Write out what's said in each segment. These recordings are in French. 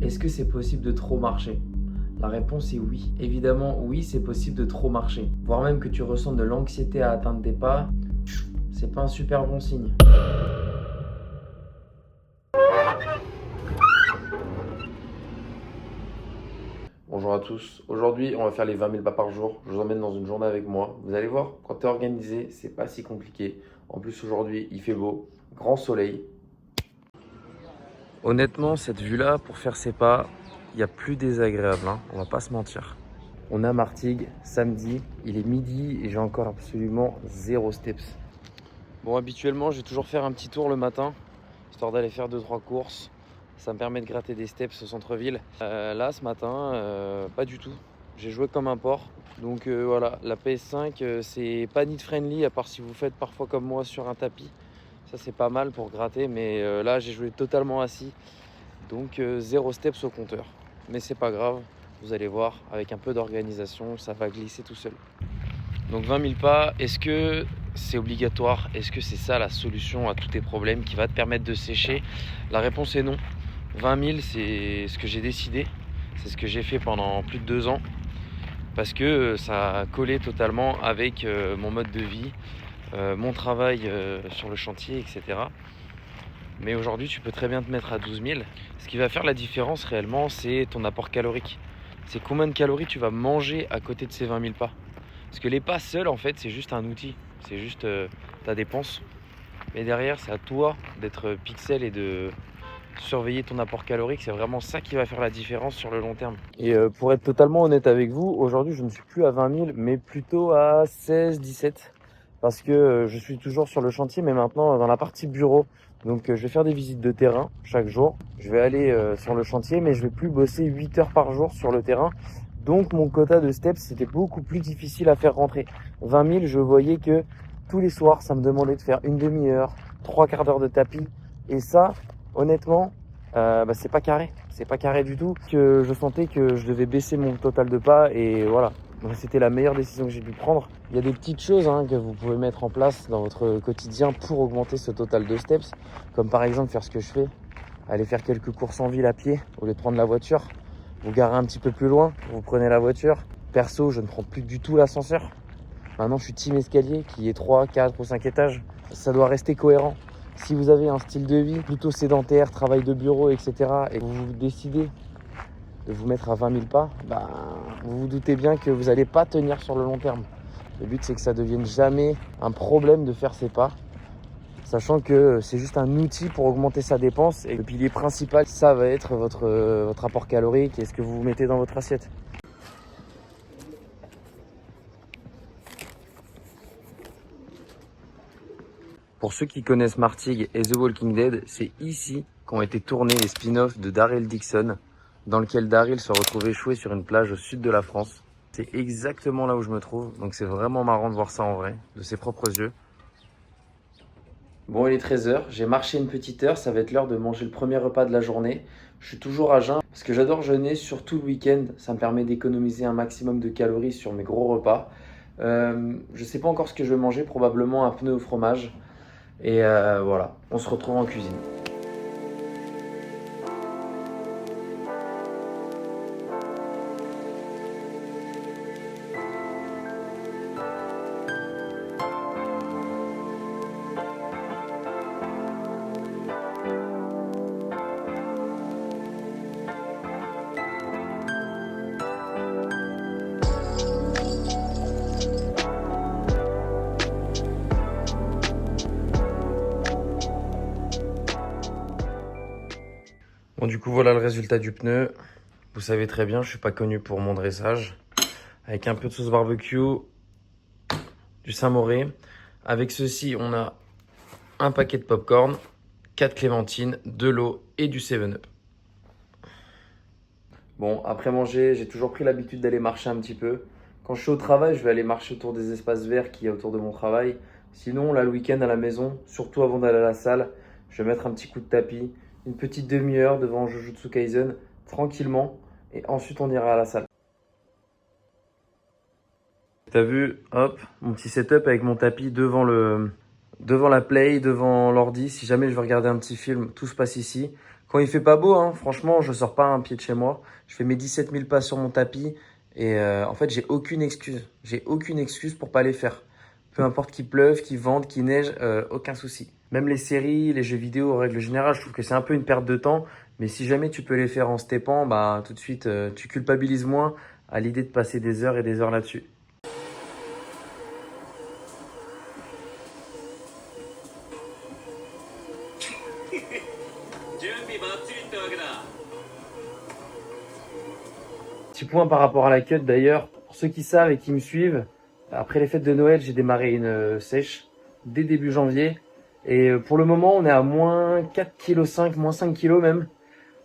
est-ce que c'est possible de trop marcher? La réponse est oui. Évidemment, oui, c'est possible de trop marcher. Voire même que tu ressentes de l'anxiété à atteindre tes pas, c'est pas un super bon signe. Bonjour à tous. Aujourd'hui, on va faire les 20 000 pas par jour. Je vous emmène dans une journée avec moi. Vous allez voir, quand tu es organisé, c'est pas si compliqué. En plus, aujourd'hui, il fait beau, grand soleil. Honnêtement, cette vue-là, pour faire ses pas, il n'y a plus désagréable, hein, on va pas se mentir. On a Martigues, samedi, il est midi et j'ai encore absolument 0 steps. Bon, habituellement, je vais toujours faire un petit tour le matin, histoire d'aller faire 2-3 courses. Ça me permet de gratter des steps au centre-ville. Là, ce matin, pas du tout. J'ai joué comme un porc. Donc voilà, la PS5, c'est pas need friendly, à part si vous faites parfois comme moi sur un tapis. Ça, c'est pas mal pour gratter, mais là, j'ai joué totalement assis. Donc 0 steps au compteur. Mais c'est pas grave, vous allez voir, avec un peu d'organisation, ça va glisser tout seul. Donc 20 000 pas, est-ce que c'est obligatoire? Est-ce que c'est ça la solution à tous tes problèmes qui va te permettre de sécher? La réponse est non. 20 000, c'est ce que j'ai décidé. C'est ce que j'ai fait pendant plus de 2 ans. Parce que ça a collé totalement avec mon mode de vie, mon travail sur le chantier, etc. Mais aujourd'hui, tu peux très bien te mettre à 12 000. Ce qui va faire la différence réellement, c'est ton apport calorique. C'est combien de calories tu vas manger à côté de ces 20 000 pas. Parce que les pas seuls, en fait, c'est juste un outil. C'est juste ta dépense. Mais derrière, c'est à toi d'être pixel et de surveiller ton apport calorique. C'est vraiment ça qui va faire la différence sur le long terme. Et pour être totalement honnête avec vous, aujourd'hui, je ne suis plus à 20 000, mais plutôt à 16, 17. Parce que je suis toujours sur le chantier, mais maintenant dans la partie bureau. Donc je vais faire des visites de terrain chaque jour. Je vais aller sur le chantier, mais je vais plus bosser 8 heures par jour sur le terrain. Donc mon quota de steps, c'était beaucoup plus difficile à faire rentrer. 20 000, je voyais que tous les soirs, ça me demandait de faire une demi-heure, 3/4 d'heure de tapis. Et ça, honnêtement, c'est pas carré. C'est pas carré du tout. Que je sentais que je devais baisser mon total de pas et voilà. Donc c'était la meilleure décision que j'ai pu prendre. Il y a des petites choses que vous pouvez mettre en place dans votre quotidien pour augmenter ce total de steps. Comme par exemple faire ce que je fais, aller faire quelques courses en ville à pied au lieu de prendre la voiture. Vous garez un petit peu plus loin, vous prenez la voiture. Perso, je ne prends plus du tout l'ascenseur. Maintenant, je suis team escalier qui est 3, 4 ou 5 étages. Ça doit rester cohérent. Si vous avez un style de vie plutôt sédentaire, travail de bureau, etc. et que vous décidez de vous mettre à 20 000 pas, vous vous doutez bien que vous n'allez pas tenir sur le long terme. Le but, c'est que ça ne devienne jamais un problème de faire ces pas, sachant que c'est juste un outil pour augmenter sa dépense. Et le pilier principal, ça va être votre apport calorique et ce que vous mettez dans votre assiette. Pour ceux qui connaissent Martigues et The Walking Dead, c'est ici qu'ont été tournés les spin-offs de Daryl Dixon, dans lequel Daryl se retrouve échoué sur une plage au sud de la France. C'est exactement là où je me trouve, donc c'est vraiment marrant de voir ça en vrai, de ses propres yeux. Bon, il est 13 h, j'ai marché une petite heure, ça va être l'heure de manger le premier repas de la journée. Je suis toujours à jeun, parce que j'adore jeûner, surtout le week-end, ça me permet d'économiser un maximum de calories sur mes gros repas. Je sais pas encore ce que je vais manger, probablement un pneu au fromage. Et voilà, on se retrouve en cuisine. Bon, du coup, voilà le résultat du pneu. Vous savez très bien, je suis pas connu pour mon dressage. Avec un peu de sauce barbecue, du Saint-Moré. Avec ceci, on a un paquet de popcorn, 4 clémentines, de l'eau et du 7-Up. Bon, après manger, j'ai toujours pris l'habitude d'aller marcher un petit peu. Quand je suis au travail, je vais aller marcher autour des espaces verts qu'il y a autour de mon travail. Sinon, là, le week-end à la maison, surtout avant d'aller à la salle, je vais mettre un petit coup de tapis, une petite demi-heure devant Jujutsu Kaisen, tranquillement, et ensuite on ira à la salle. T'as vu, hop, mon petit setup avec mon tapis devant la play, devant l'ordi. Si jamais je veux regarder un petit film, tout se passe ici. Quand il fait pas beau, hein, franchement, je sors pas un pied de chez moi. Je fais mes 17 000 pas sur mon tapis. Et en fait, j'ai aucune excuse. J'ai aucune excuse pour pas les faire. Peu importe qu'il pleuve, qu'il vente, qu'il neige, aucun souci. Même les séries, les jeux vidéo, en règle générale, je trouve que c'est un peu une perte de temps. Mais si jamais tu peux les faire en steppant, bah tout de suite, tu culpabilises moins à l'idée de passer des heures et des heures là-dessus. Petit point par rapport à la cut d'ailleurs, pour ceux qui savent et qui me suivent, après les fêtes de Noël, j'ai démarré une sèche dès début janvier. Et pour le moment, on est à moins 4,5 kg, moins 5 kg même.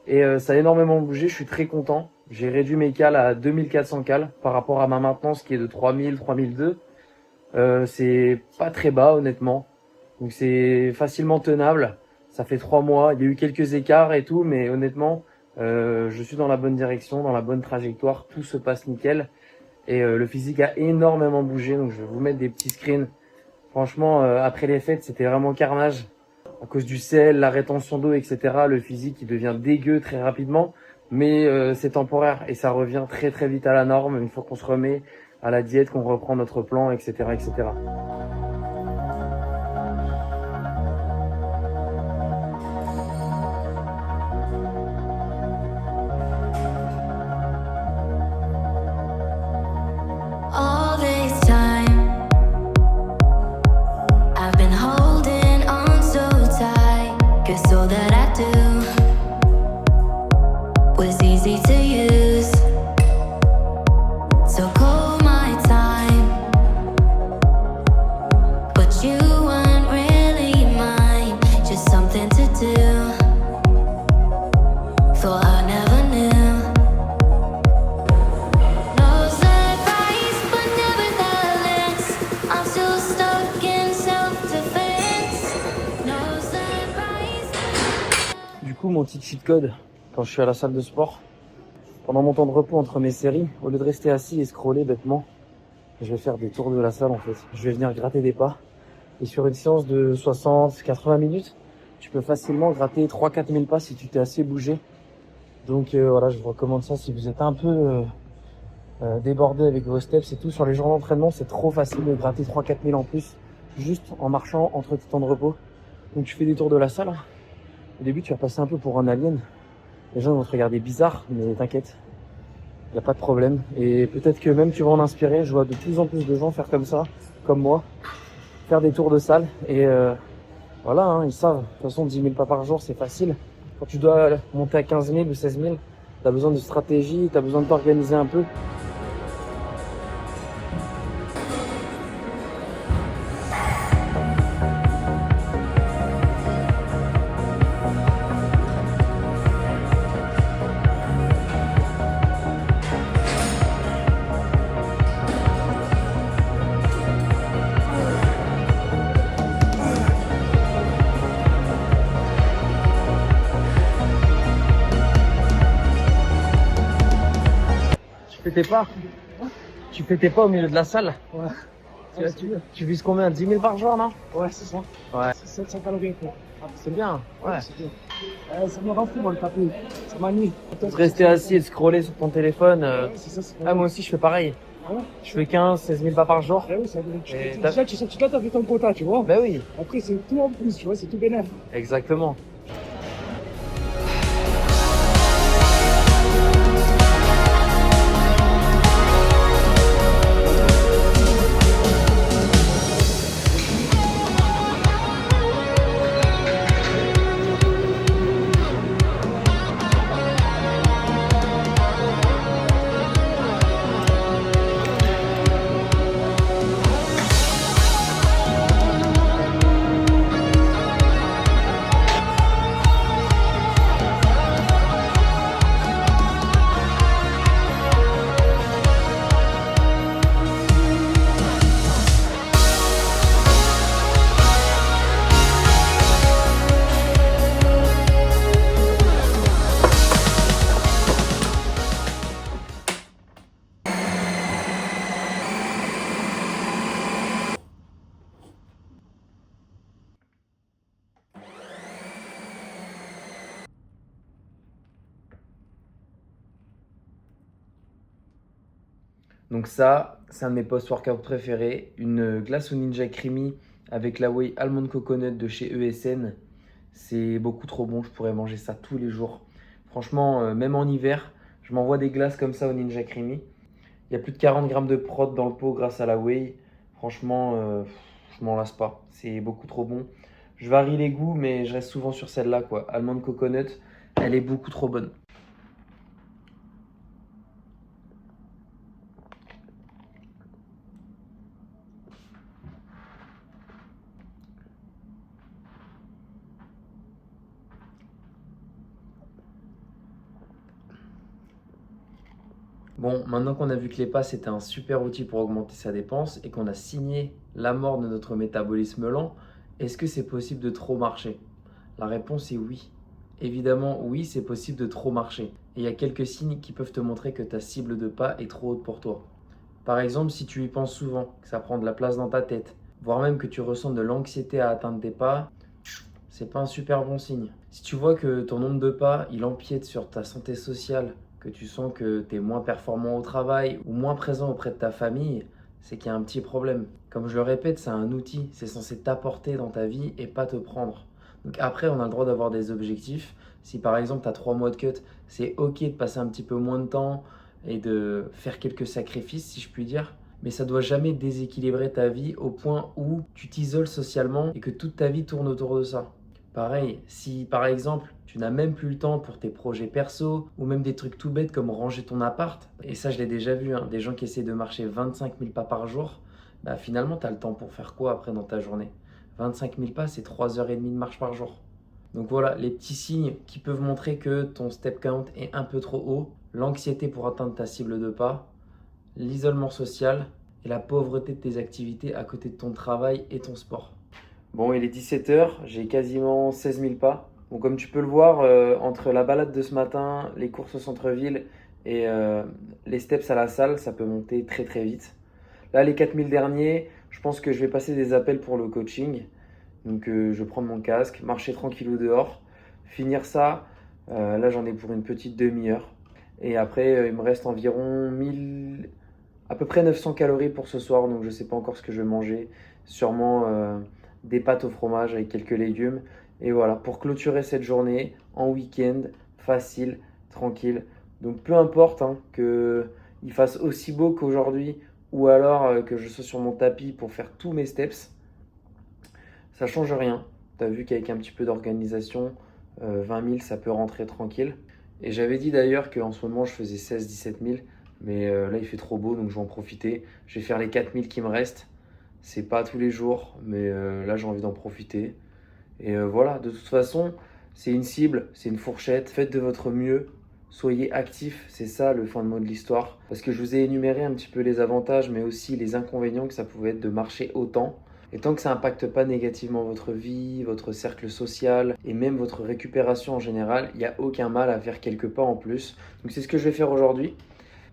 Et ça a énormément bougé, je suis très content. J'ai réduit mes cales à 2400 cales par rapport à ma maintenance qui est de 3000, 3002. C'est pas très bas honnêtement. Donc c'est facilement tenable. Ça fait 3 mois, il y a eu quelques écarts et tout, mais honnêtement, je suis dans la bonne direction, dans la bonne trajectoire. Tout se passe nickel. Et le physique a énormément bougé, donc je vais vous mettre des petits screens. Franchement, après les fêtes, c'était vraiment carnage. À cause du sel, la rétention d'eau, etc. Le physique, il devient dégueu très rapidement. Mais c'est temporaire et ça revient très très vite à la norme une fois qu'on se remet à la diète, qu'on reprend notre plan, etc. etc. All this time, I've been holding on so tight, 'cause all that I do was easy to use. So call my time, but you weren't really mine, just something to do. Thought I never knew. No surprise, but nevertheless, I'm still stuck in self-defense. No surprise. Du coup, mon petit cheat code, quand je suis à la salle de sport, pendant mon temps de repos entre mes séries, au lieu de rester assis et scroller bêtement, je vais faire des tours de la salle en fait. Je vais venir gratter des pas. Et sur une séance de 60-80 minutes, tu peux facilement gratter 3-4 000 pas si tu t'es assez bougé. Donc voilà, je vous recommande ça si vous êtes un peu débordé avec vos steps et tout. Sur les jours d'entraînement, c'est trop facile de gratter 3-4 000 en plus, juste en marchant entre tes temps de repos. Donc tu fais des tours de la salle. Au début, tu vas passer un peu pour un alien. Les gens vont te regarder bizarre, mais t'inquiète, il n'y a pas de problème. Et peut-être que même tu vas en inspirer. Je vois de plus en plus de gens faire comme ça, comme moi, faire des tours de salle. Et voilà, hein, ils savent. De toute façon, 10 000 pas par jour, c'est facile. Quand tu dois monter à 15 000 ou 16 000, tu as besoin de stratégie, tu as besoin de t'organiser un peu. Tu fais tes pas? Tu fais tes pas au milieu de la salle? Ouais. Tu vises combien? 10 000 par jour, non? Ouais, c'est ça. Ouais. C'est 700 calories. Quoi. C'est bien. Ouais. C'est bien. Ça me rend fou, moi, le tapis. Ça m'ennuie. Rester assis et scroller sur ton téléphone. Ouais, c'est ça, c'est Ah, moi aussi, je fais pareil. Ah ouais? Je fais 15-16 000 pas par jour. Ouais, oui, ça Et déjà, tu sais, tu t'as fait ton quota, tu vois. Ben oui, Après, c'est tout en plus, tu vois, c'est tout bénéf. exactement. Donc ça, c'est un de mes post-workout préférés. Une glace au Ninja Creamy avec la whey Almond Coconut de chez ESN. C'est beaucoup trop bon, je pourrais manger ça tous les jours. Franchement, même en hiver, je m'envoie des glaces comme ça au Ninja Creamy. Il y a plus de 40 grammes de prot dans le pot grâce à la whey. Franchement, je m'en lasse pas. C'est beaucoup trop bon. Je varie les goûts, mais je reste souvent sur celle-là, quoi. Almond Coconut, elle est beaucoup trop bonne. Bon, maintenant qu'on a vu que les pas c'était un super outil pour augmenter sa dépense et qu'on a signé la mort de notre métabolisme lent, est-ce que c'est possible de trop marcher? La réponse est oui. Évidemment, oui, c'est possible de trop marcher. Et il y a quelques signes qui peuvent te montrer que ta cible de pas est trop haute pour toi. Par exemple, si tu y penses souvent, que ça prend de la place dans ta tête, voire même que tu ressens de l'anxiété à atteindre tes pas, c'est pas un super bon signe. Si tu vois que ton nombre de pas, il empiète sur ta santé sociale, que tu sens que tu es moins performant au travail ou moins présent auprès de ta famille, c'est qu'il y a un petit problème. Comme je le répète, c'est un outil, c'est censé t'apporter dans ta vie et pas te prendre. Donc après, on a le droit d'avoir des objectifs. Si par exemple tu as 3 mois de cut, c'est ok de passer un petit peu moins de temps et de faire quelques sacrifices, si je puis dire. Mais ça doit jamais déséquilibrer ta vie au point où tu t'isoles socialement et que toute ta vie tourne autour de ça. Pareil, si par exemple tu n'as même plus le temps pour tes projets perso ou même des trucs tout bêtes comme ranger ton appart, et ça je l'ai déjà vu, hein, des gens qui essaient de marcher 25 000 pas par jour, bah finalement tu as le temps pour faire quoi après dans ta journée? 25 000 pas, c'est 3h30 de marche par jour. Donc voilà, les petits signes qui peuvent montrer que ton step count est un peu trop haut, l'anxiété pour atteindre ta cible de pas, l'isolement social et la pauvreté de tes activités à côté de ton travail et ton sport. Bon, il est 17h, j'ai quasiment 16 000 pas. Bon, comme tu peux le voir, entre la balade de ce matin, les courses au centre-ville et les steps à la salle, ça peut monter très très vite. Là, les 4 000 derniers, je pense que je vais passer des appels pour le coaching. Donc, je vais prendre mon casque, marcher tranquillou dehors, finir ça. Là, j'en ai pour une petite demi-heure. Et après, il me reste environ à peu près 900 calories pour ce soir. Donc, je ne sais pas encore ce que je vais manger. Sûrement des pâtes au fromage avec quelques légumes. Et voilà, pour clôturer cette journée en week-end, facile, tranquille. Donc peu importe hein, qu'il fasse aussi beau qu'aujourd'hui ou alors que je sois sur mon tapis pour faire tous mes steps, ça change rien. Tu as vu qu'avec un petit peu d'organisation, 20 000 ça peut rentrer tranquille. Et j'avais dit d'ailleurs qu'en ce moment je faisais 16-17 000, mais là il fait trop beau donc je vais en profiter. Je vais faire les 4 000 qui me restent. C'est pas tous les jours, mais là j'ai envie d'en profiter. Et voilà, de toute façon, c'est une cible, c'est une fourchette. Faites de votre mieux, soyez actifs, c'est ça le fin de mot de l'histoire. Parce que je vous ai énuméré un petit peu les avantages, mais aussi les inconvénients que ça pouvait être de marcher autant. Et tant que ça n'impacte pas négativement votre vie, votre cercle social et même votre récupération en général, il n'y a aucun mal à faire quelques pas en plus. Donc c'est ce que je vais faire aujourd'hui.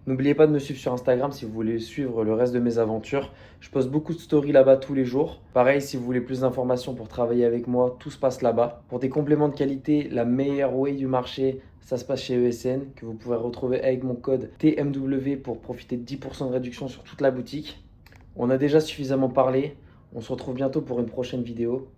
N'oubliez pas de me suivre sur Instagram si vous voulez suivre le reste de mes aventures. Je poste beaucoup de stories là-bas tous les jours. Pareil, si vous voulez plus d'informations pour travailler avec moi, tout se passe là-bas. Pour des compléments de qualité, la meilleure whey du marché, ça se passe chez ESN, que vous pourrez retrouver avec mon code TMW pour profiter de 10% de réduction sur toute la boutique. On a déjà suffisamment parlé. On se retrouve bientôt pour une prochaine vidéo.